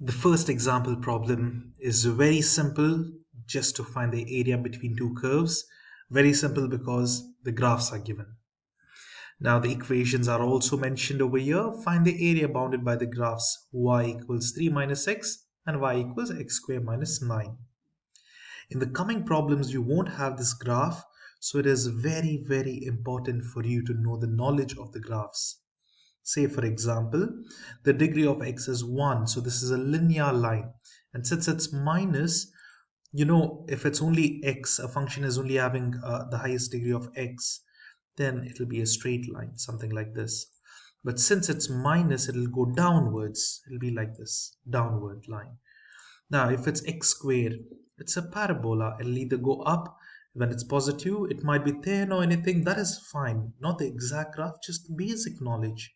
The first example problem is very simple, just to find the area between two curves. Very simple because the graphs are given. Now the equations are also mentioned over here. Find the area bounded by the graphs y equals 3 minus x and y equals x squared minus 9. In the coming problems, you won't have this graph, so it is very important for you to know the knowledge of the graphs. Say for example, the degree of x is 1, so this is a linear line. And since it's minus, if it's only x, a function is only having the highest degree of x, then it'll be a straight line, something like this. But since it's minus, it'll go downwards. It'll be like this, downward line. Now, if it's x squared, it's a parabola. It'll either go up when it's positive, it might be thin or anything, that is fine. Not the exact graph, just basic knowledge.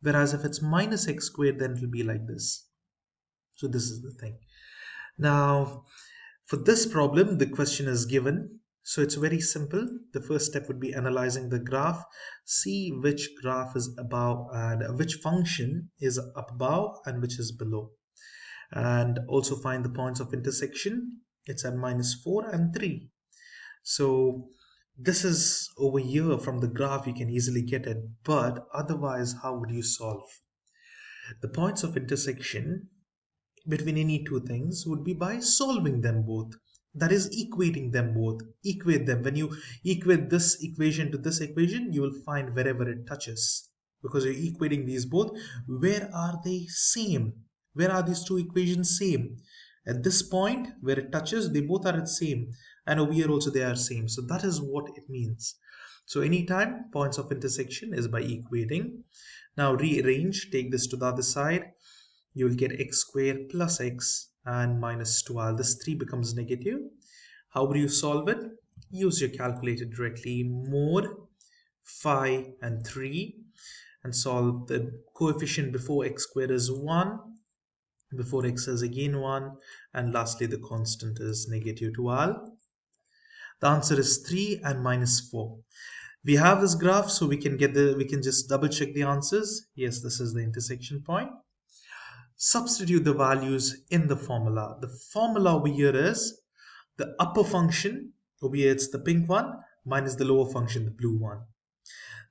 Whereas if it's minus x squared, then it'll be like this. So this is the thing. Now, for this problem, the question is given. So it's very simple. The first step would be analyzing the graph. See which graph is above and which function is up above and which is below. And also find the points of intersection. It's at -4 and 3. So this is over here from the graph, you can easily get it, but otherwise how would you solve? The points of intersection between any two things would be by solving them both. That is equating them both. Equate them. When you equate this equation to this equation, you will find wherever it touches. Because you're equating these both, where are they same? Where are these two equations same? At this point where it touches, they both are the same. And over here also they are same. So that is what it means. So anytime points of intersection is by equating. Now rearrange, take this to the other side. You will get x squared plus x and minus 12. This 3 becomes negative. How would you solve it? Use your calculator directly. Mod 5 and 3 and solve. The coefficient before x squared is 1, before x is again 1, and lastly the constant is negative 12. The answer is 3 and minus 4. We have this graph, so we can just double check the answers. Yes, this is the intersection point. Substitute the values in the formula. The formula over here is the upper function, over here it's the pink one, minus the lower function, the blue one.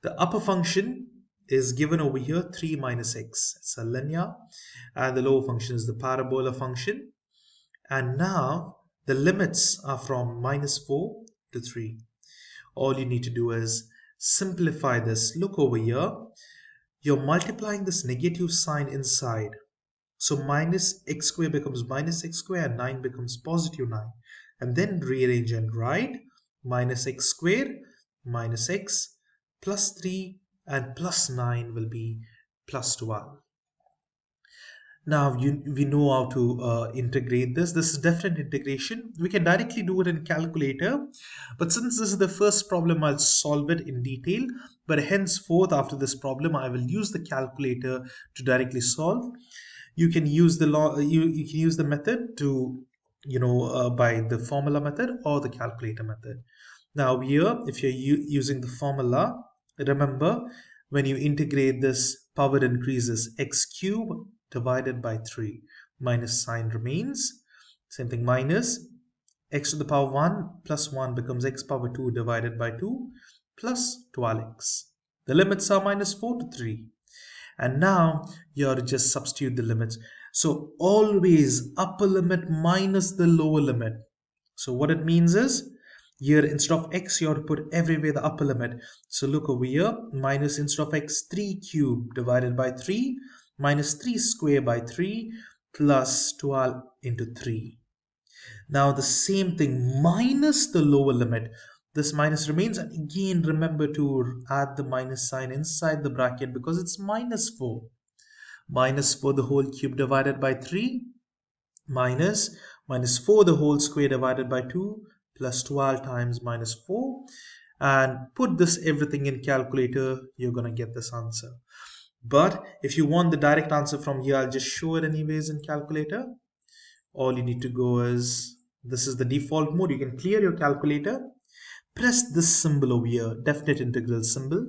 The upper function is given over here 3 minus x. It's a linear. And the lower function is the parabola function. And now the limits are from -4 to 3. All you need to do is simplify this. Look over here. You're multiplying this negative sign inside. So minus x squared becomes minus x squared and 9 becomes positive 9. And then rearrange and write minus x squared minus x plus 3 and plus 9 will be plus 12. Now we know how to integrate this. This is definite integration. We can directly do it in calculator. But since this is the first problem, I'll solve it in detail. But henceforth, after this problem, I will use the calculator to directly solve. You can use the you can use the method to by the formula method or the calculator method. Now here, if you're using the formula, remember when you integrate this, power increases. X cube divided by 3 minus sign remains. Same thing, minus x to the power 1 plus 1 becomes x power 2 divided by 2 plus 12x. The limits are -4 to 3. And now you have to just substitute the limits. So always upper limit minus the lower limit. So what it means is, here instead of x, you have to put everywhere the upper limit. So look over here, minus instead of x, 3 cube divided by 3, minus 3 square by 3, plus 12 into 3. Now the same thing, minus the lower limit. This minus remains, and again remember to add the minus sign inside the bracket because it's -4. -4 the whole cube divided by 3 minus -4 the whole square divided by 2 plus 12 times -4, and put this everything in calculator. You're gonna get this answer. But if you want the direct answer from here, I'll just show it anyways in calculator. All you need to go is, this is the default mode. You can clear your calculator. Press this symbol over here, definite integral symbol.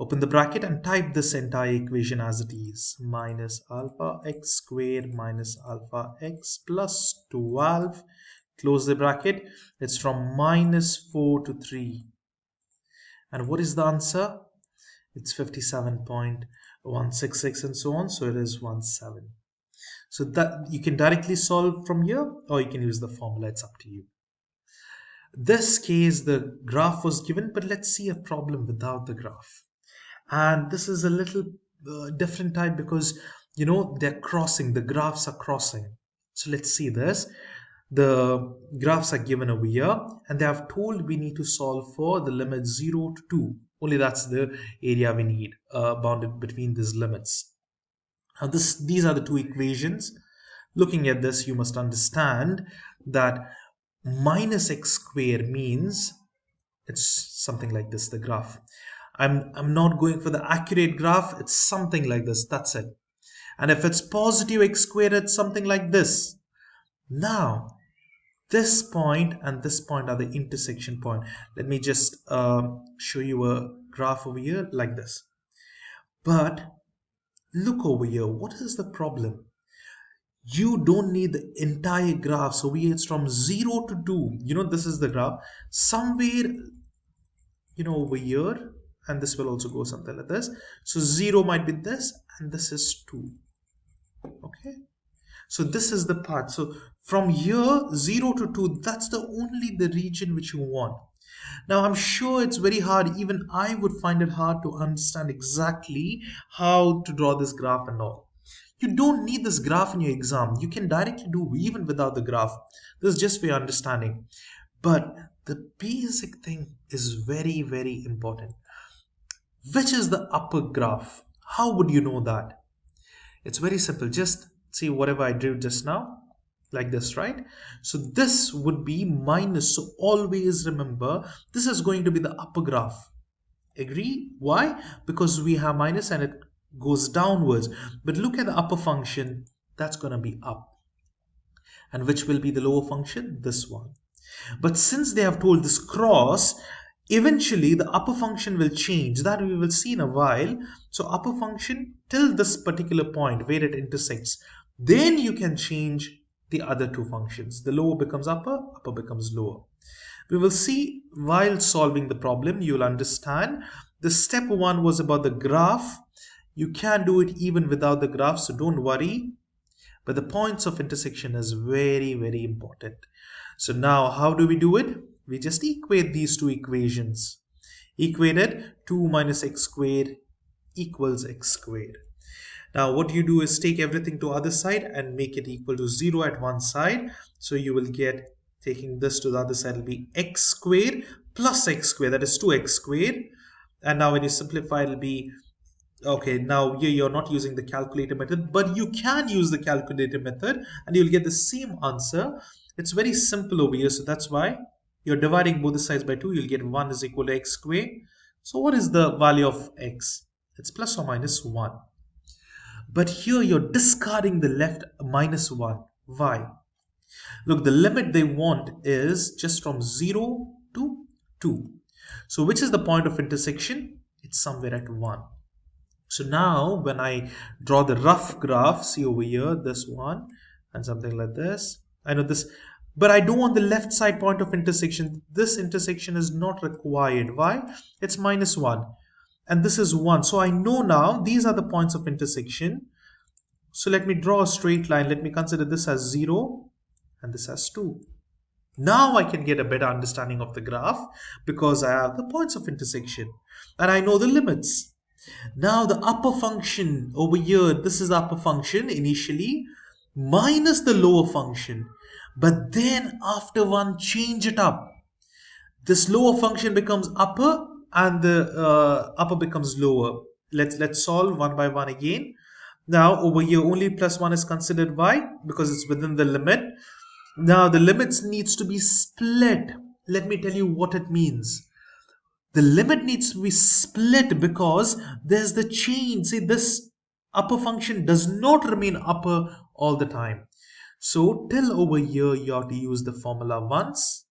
Open the bracket and type this entire equation as it is. Minus alpha x squared minus alpha x plus 12. Close the bracket. It's from minus 4 to 3. And what is the answer? It's 57.166 and so on. So it is 17. So that you can directly solve from here, or you can use the formula. It's up to you. This case, the graph was given, but let's see a problem without the graph. And this is a little different type because, they're crossing, the graphs are crossing. So let's see this. The graphs are given over here, and they have told we need to solve for the limit 0 to 2. Only that's the area we need, bounded between these limits. Now these are the two equations. Looking at this, you must understand that minus x squared means it's something like this, the graph. I'm not going for the accurate graph. It's something like this. That's it. And if it's positive x squared, it's something like this. Now, this point and this point are the intersection point. Let me just show you a graph over here like this. But look over here. What is the problem? You don't need the entire graph. So it's from 0 to 2. This is the graph. Somewhere, over here, and this will also go something like this. So 0 might be this, and this is 2. Okay. So this is the part. So from here, 0 to 2, that's the region which you want. Now, I'm sure it's very hard. Even I would find it hard to understand exactly how to draw this graph and all. You don't need this graph in your exam. You can directly do even without the graph. This is just for your understanding. But the basic thing is very, very important. Which is the upper graph? How would you know that? It's very simple. Just see whatever I drew just now, like this, right? So this would be minus. So always remember, this is going to be the upper graph. Agree? Why? Because we have minus and it goes downwards. But look at the upper function. That's going to be up. And which will be the lower function? This one. But since they have told this cross, eventually the upper function will change. That we will see in a while. So upper function till this particular point where it intersects. Then you can change the other two functions. The lower becomes upper, upper becomes lower. We will see while solving the problem, you'll understand. The step 1 was about the graph. You can do it even without the graph, so don't worry. But the points of intersection is very, very important. So now how do we do it? We just equate these two equations. Equated 2 minus x squared equals x squared. Now what you do is take everything to other side and make it equal to 0 at one side. So you will get, taking this to the other side, will be x squared plus x squared, that is 2x squared. And now when you simplify, it will be, okay, now here you're not using the calculator method, but you can use the calculator method and you'll get the same answer. It's very simple over here, so that's why you're dividing both the sides by 2. You'll get 1 is equal to x squared. So what is the value of x? It's plus or minus 1. But here you're discarding the left minus 1. Why? Look, the limit they want is just from 0 to 2. So which is the point of intersection? It's somewhere at 1. So now when I draw the rough graph, see over here, this one and something like this. I know this, but I don't want the left side point of intersection. This intersection is not required. Why? It's minus 1. And this is 1. So I know now these are the points of intersection. So let me draw a straight line. Let me consider this as 0 and this as 2. Now I can get a better understanding of the graph because I have the points of intersection and I know the limits. Now the upper function over here, this is the upper function initially minus the lower function. But then after one, change it up. This lower function becomes upper and the upper becomes lower. Let's solve one by one again. Now over here only plus 1 is considered. Why? Because it's within the limit. Now the limits needs to be split. Let me tell you what it means. The limit needs to be split because there's the change. See, this upper function does not remain upper all the time. So till over here you have to use the formula once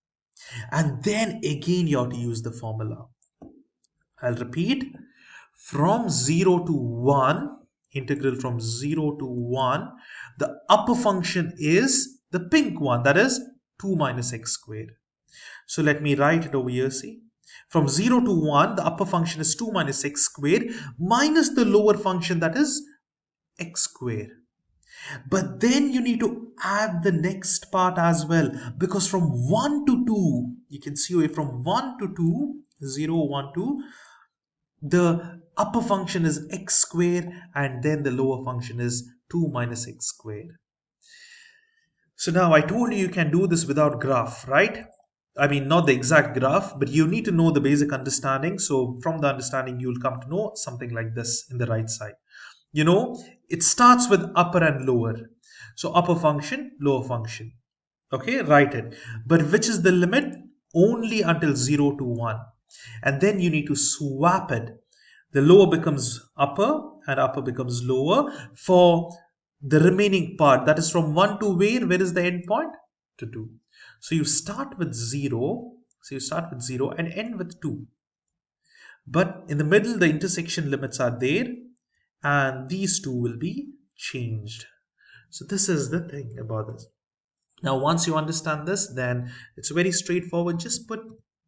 and then again you have to use the formula. I'll repeat. From 0 to 1, integral from 0 to 1, the upper function is the pink one, that is 2 minus x squared. So let me write it over here, see. From 0 to 1, the upper function is 2 minus x squared minus the lower function, that is x squared. But then you need to add the next part as well, because from 1 to 2, you can see from 1 to 2, 0, 1, 2, the upper function is x squared and then the lower function is 2 minus x squared. So now I told you can do this without graph, right? I mean, not the exact graph, but you need to know the basic understanding. So from the understanding, you'll come to know something like this in the right side. You know, it starts with upper and lower. So upper function, lower function. Okay, write it. But which is the limit? Only until 0 to 1. And then you need to swap it. The lower becomes upper and upper becomes lower for the remaining part. That is from 1 to where? Where is the end point? To 2. So you start with 0. So you start with 0 and end with 2. But in the middle, the intersection limits are there and these two will be changed. So this is the thing about this. Now, once you understand this, then it's very straightforward. Just put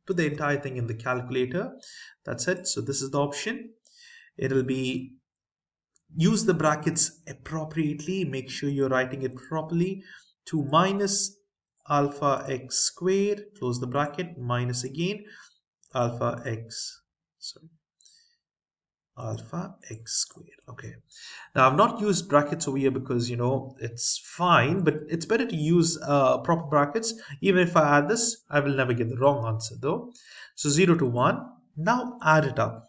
the entire thing in the calculator. That's it. So this is the option. It'll be, use the brackets appropriately. Make sure you're writing it properly. 2 minus alpha x squared, close the bracket, minus again alpha x, sorry, alpha x squared. Okay, now I've not used brackets over here because, you know, it's fine, but it's better to use proper brackets. Even if I add this, I will never get the wrong answer though. So 0 to 1, now add it up.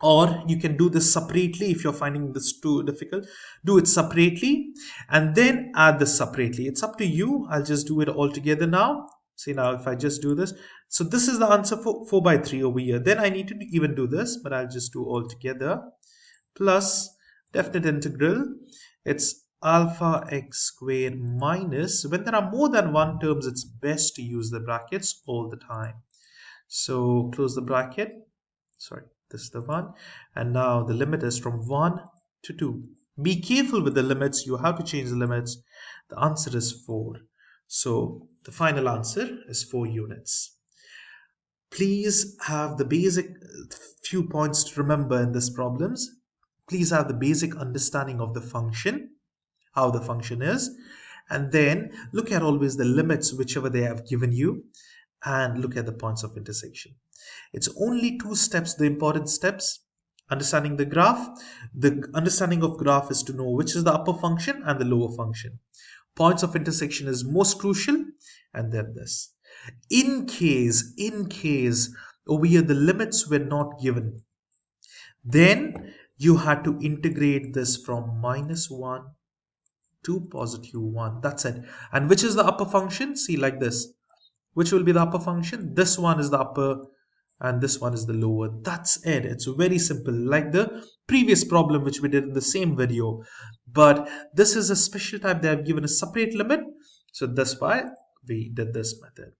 Or you can do this separately if you're finding this too difficult. Do it separately and then add this separately. It's up to you. I'll just do it all together now. See, now if I just do this, so this is the answer for 4 by 3 over here. Then I need to even do this, but I'll just do all together. Plus definite integral, it's alpha x squared minus, when there are more than one terms, it's best to use the brackets all the time. So close the bracket, sorry, this is the one, and now the limit is from 1 to 2. Be careful with the limits, you have to change the limits. The answer is 4. So the final answer is 4 units. Please have the basic few points to remember in these problems. Please have the basic understanding of the function, how the function is, and then look at always the limits whichever they have given you, and look at the points of intersection. It's only 2 steps, the important steps. Understanding the graph. The understanding of graph is to know which is the upper function and the lower function. Points of intersection is most crucial, and then this. In case over here the limits were not given, then you had to integrate this from -1 to +1. That's it. And which is the upper function? See, like this. Which will be the upper function? This one is the upper and this one is the lower. That's it. It's very simple, like the previous problem which we did in the same video. But this is a special type. They have given a separate limit. So that's why we did this method.